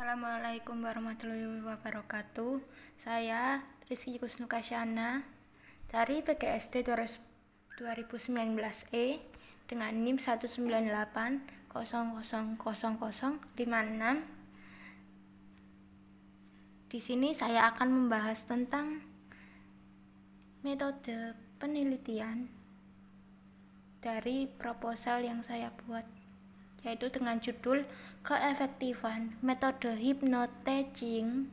Assalamualaikum warahmatullahi wabarakatuh. Saya Rizky Kusnukasyana dari PGSD 2019E dengan NIM 198000056. Di sini saya akan membahas tentang metode penelitian dari proposal yang saya buat, yaitu dengan judul keefektifan metode hypnotaging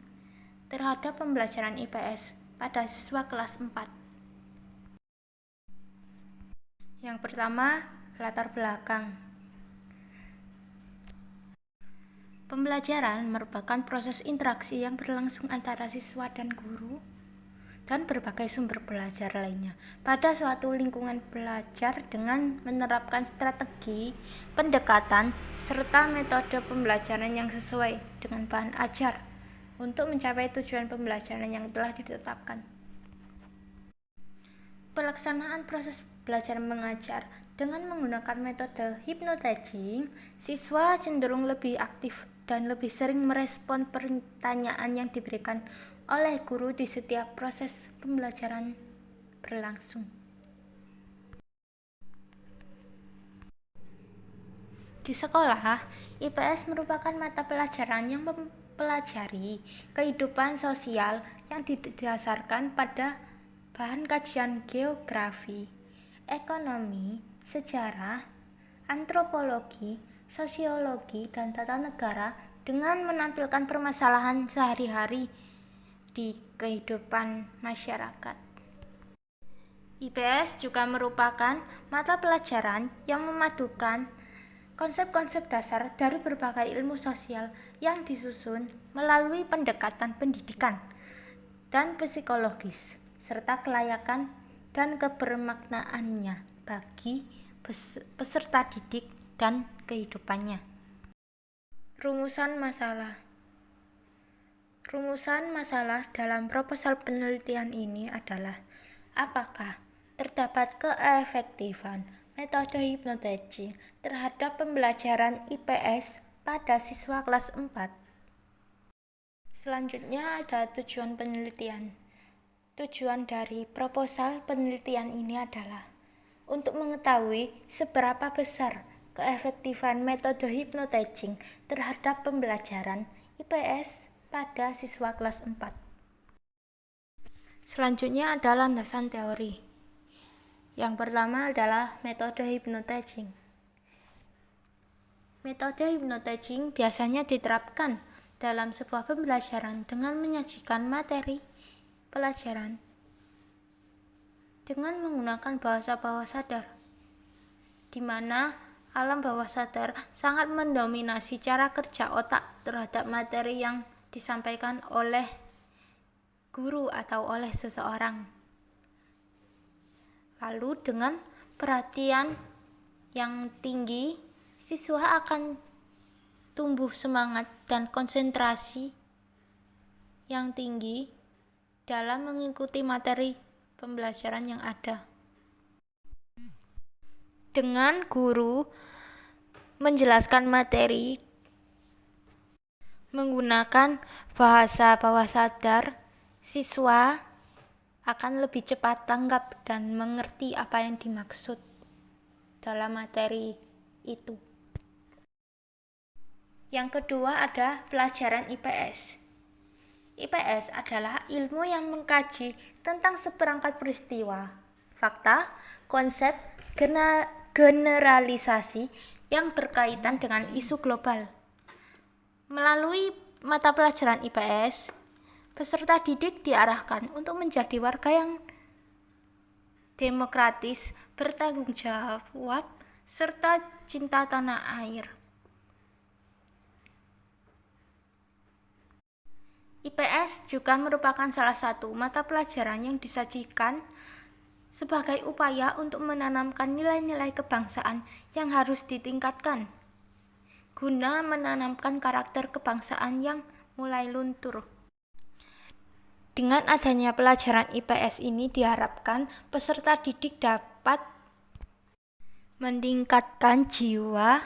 terhadap pembelajaran IPS pada siswa kelas 4. Yang pertama, latar belakang. Pembelajaran merupakan proses interaksi yang berlangsung antara siswa dan guru dan berbagai sumber belajar lainnya pada suatu lingkungan belajar dengan menerapkan strategi, pendekatan, serta metode pembelajaran yang sesuai dengan bahan ajar untuk mencapai tujuan pembelajaran yang telah ditetapkan. Pelaksanaan proses belajar mengajar dengan menggunakan metode hypnotaging, siswa cenderung lebih aktif dan lebih sering merespon pertanyaan yang diberikan oleh guru di setiap proses pembelajaran berlangsung. Di sekolah, IPS merupakan mata pelajaran yang mempelajari kehidupan sosial yang didasarkan pada bahan kajian geografi, ekonomi, sejarah, antropologi, sosiologi, dan tata negara dengan menampilkan permasalahan sehari-hari di kehidupan masyarakat. IPS juga merupakan mata pelajaran yang memadukan konsep-konsep dasar dari berbagai ilmu sosial yang disusun melalui pendekatan pendidikan dan psikologis, serta kelayakan dan kebermaknaannya bagi peserta didik dan kehidupannya. Rumusan masalah dalam proposal penelitian ini adalah: apakah terdapat keefektifan metode hypnotaging terhadap pembelajaran IPS pada siswa kelas 4? Selanjutnya ada tujuan penelitian. Tujuan dari proposal penelitian ini adalah untuk mengetahui seberapa besar keefektifan metode hypnotaging terhadap pembelajaran IPS pada siswa kelas 4. Selanjutnya adalah landasan teori. Yang pertama adalah metode hypnotaging. Metode hypnotaging biasanya diterapkan dalam sebuah pembelajaran dengan menyajikan materi pelajaran dengan menggunakan bahasa bawah sadar, di mana alam bawah sadar sangat mendominasi cara kerja otak terhadap materi yang disampaikan oleh guru atau oleh seseorang. Lalu dengan perhatian yang tinggi, siswa akan tumbuh semangat dan konsentrasi yang tinggi dalam mengikuti materi pembelajaran yang ada. Dengan guru menjelaskan materi menggunakan bahasa bawah sadar, siswa akan lebih cepat tanggap dan mengerti apa yang dimaksud dalam materi itu. Yang kedua ada pelajaran IPS. IPS adalah ilmu yang mengkaji tentang seperangkat peristiwa, fakta, konsep, generalisasi yang berkaitan dengan isu global. Melalui mata pelajaran IPS, peserta didik diarahkan untuk menjadi warga yang demokratis, bertanggung jawab, serta cinta tanah air. IPS juga merupakan salah satu mata pelajaran yang disajikan sebagai upaya untuk menanamkan nilai-nilai kebangsaan yang harus ditingkatkan, guna menanamkan karakter kebangsaan yang mulai luntur. Dengan adanya pelajaran IPS ini diharapkan peserta didik dapat meningkatkan jiwa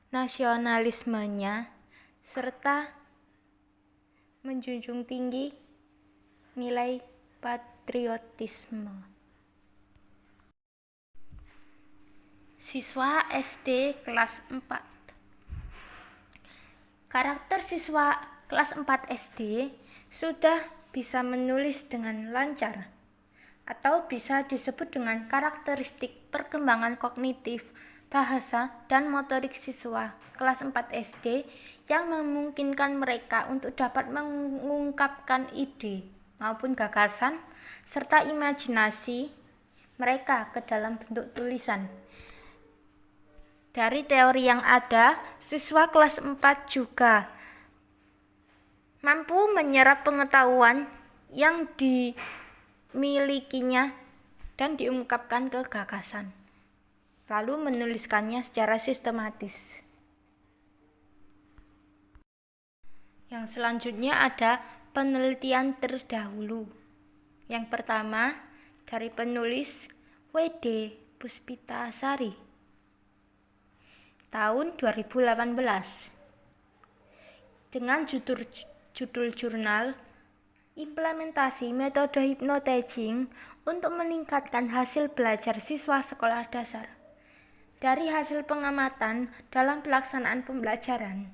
nasionalismenya serta menjunjung tinggi nilai patriotisme. Siswa SD kelas 4. Karakter siswa kelas 4 SD sudah bisa menulis dengan lancar, atau bisa disebut dengan karakteristik perkembangan kognitif, bahasa, dan motorik siswa kelas 4 SD yang memungkinkan mereka untuk dapat mengungkapkan ide maupun gagasan serta imajinasi mereka ke dalam bentuk tulisan. Dari teori yang ada, siswa kelas 4 juga mampu menyerap pengetahuan yang dimilikinya dan diungkapkan ke gagasan, lalu menuliskannya secara sistematis. Yang selanjutnya ada penelitian terdahulu. Yang pertama dari penulis W.D. Puspitasari tahun 2018 dengan judul jurnal Implementasi Metode Hypnotaging untuk Meningkatkan Hasil Belajar Siswa Sekolah Dasar. Dari hasil pengamatan dalam pelaksanaan pembelajaran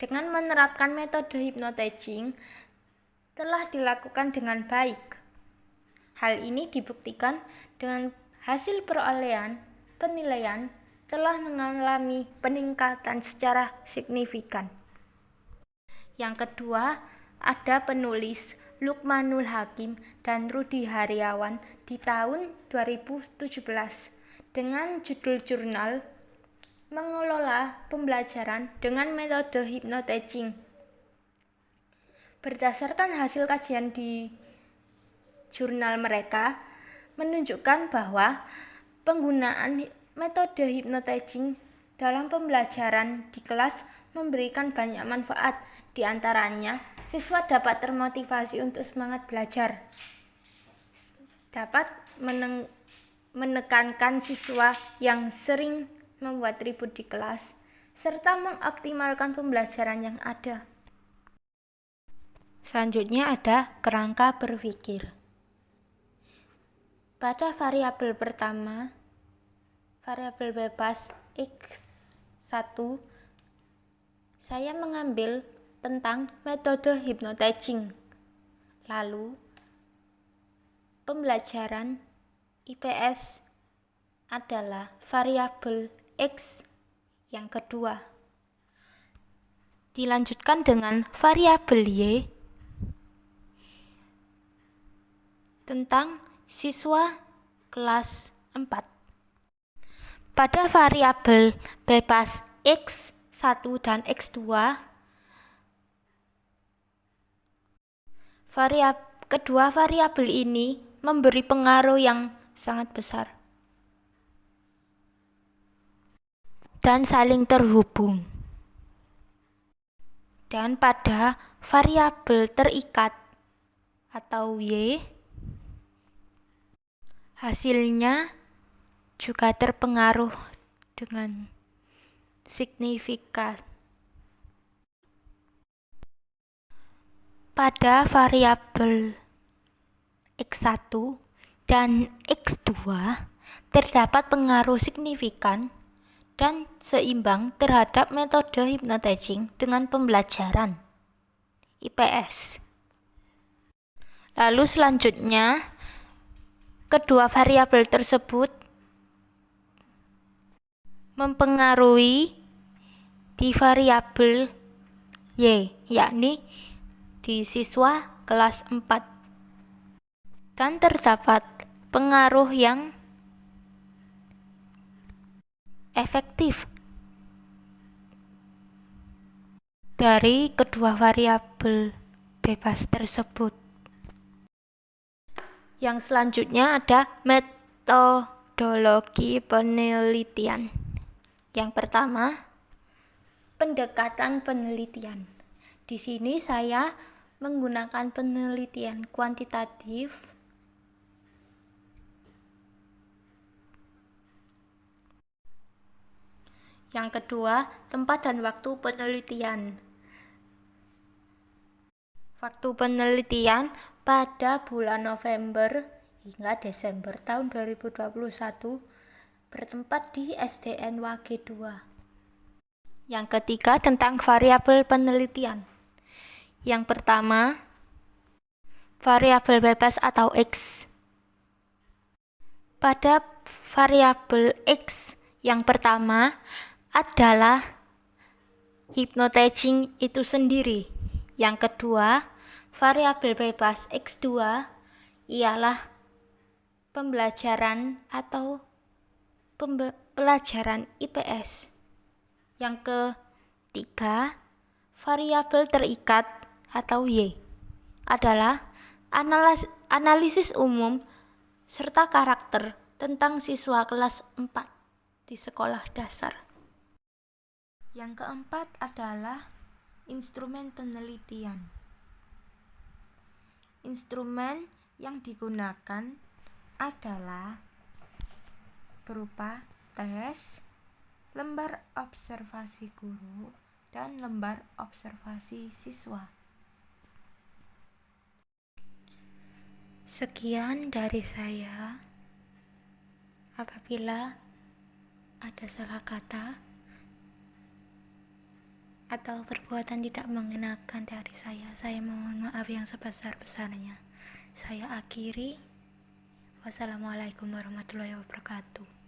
dengan menerapkan metode hypnotaging telah dilakukan dengan baik. Hal ini dibuktikan dengan hasil perolehan penilaian telah mengalami peningkatan secara signifikan. Yang kedua, ada penulis Lukmanul Hakim dan Rudi Haryawan di tahun 2017 dengan judul jurnal Mengelola Pembelajaran dengan Metode Hypnotaging. Berdasarkan hasil kajian di jurnal mereka menunjukkan bahwa penggunaan metode hypnotaging dalam pembelajaran di kelas memberikan banyak manfaat. Di antaranya, siswa dapat termotivasi untuk semangat belajar, dapat menekankan siswa yang sering membuat ribut di kelas, serta mengoptimalkan pembelajaran yang ada. Selanjutnya ada kerangka berpikir. Pada variabel pertama, variabel bebas X1, saya mengambil tentang metode hypnotaging. Lalu, pembelajaran IPS adalah variabel X yang kedua. Dilanjutkan dengan variabel Y tentang siswa kelas 4. Pada variabel bebas X1 dan X2, kedua variabel ini memberi pengaruh yang sangat besar dan saling terhubung. Dan pada variabel terikat atau Y, hasilnya juga terpengaruh dengan signifikan. Pada variabel X1 dan X2 terdapat pengaruh signifikan dan seimbang terhadap metode hypnotaging dengan pembelajaran IPS. Lalu selanjutnya, kedua variabel tersebut mempengaruhi di variabel Y, yakni di siswa kelas 4. Dan terdapat pengaruh yang efektif dari kedua variabel bebas tersebut. Yang selanjutnya ada metodologi penelitian. Yang pertama, pendekatan penelitian. Di sini saya menggunakan penelitian kuantitatif Yang kedua, tempat dan waktu penelitian. Waktu penelitian pada bulan November hingga Desember tahun 2021 bertempat di SDN Wage 2. Yang ketiga tentang variabel penelitian. Yang pertama, variabel bebas atau X. Pada variabel X yang pertama adalah hypnotizing itu sendiri. Yang kedua, variabel bebas X2 ialah pembelajaran atau pelajaran IPS. Yang ketiga, variabel terikat atau Y adalah analisis umum serta karakter tentang siswa kelas 4 di sekolah dasar. Yang keempat adalah instrumen penelitian. Instrumen yang digunakan adalah berupa tes, lembar observasi guru, dan lembar observasi siswa. Sekian dari saya. Apabila ada salah kata atau perbuatan tidak mengenakan dari saya mohon maaf yang sebesar-besarnya. Saya akhiri. Wassalamualaikum warahmatullahi wabarakatuh.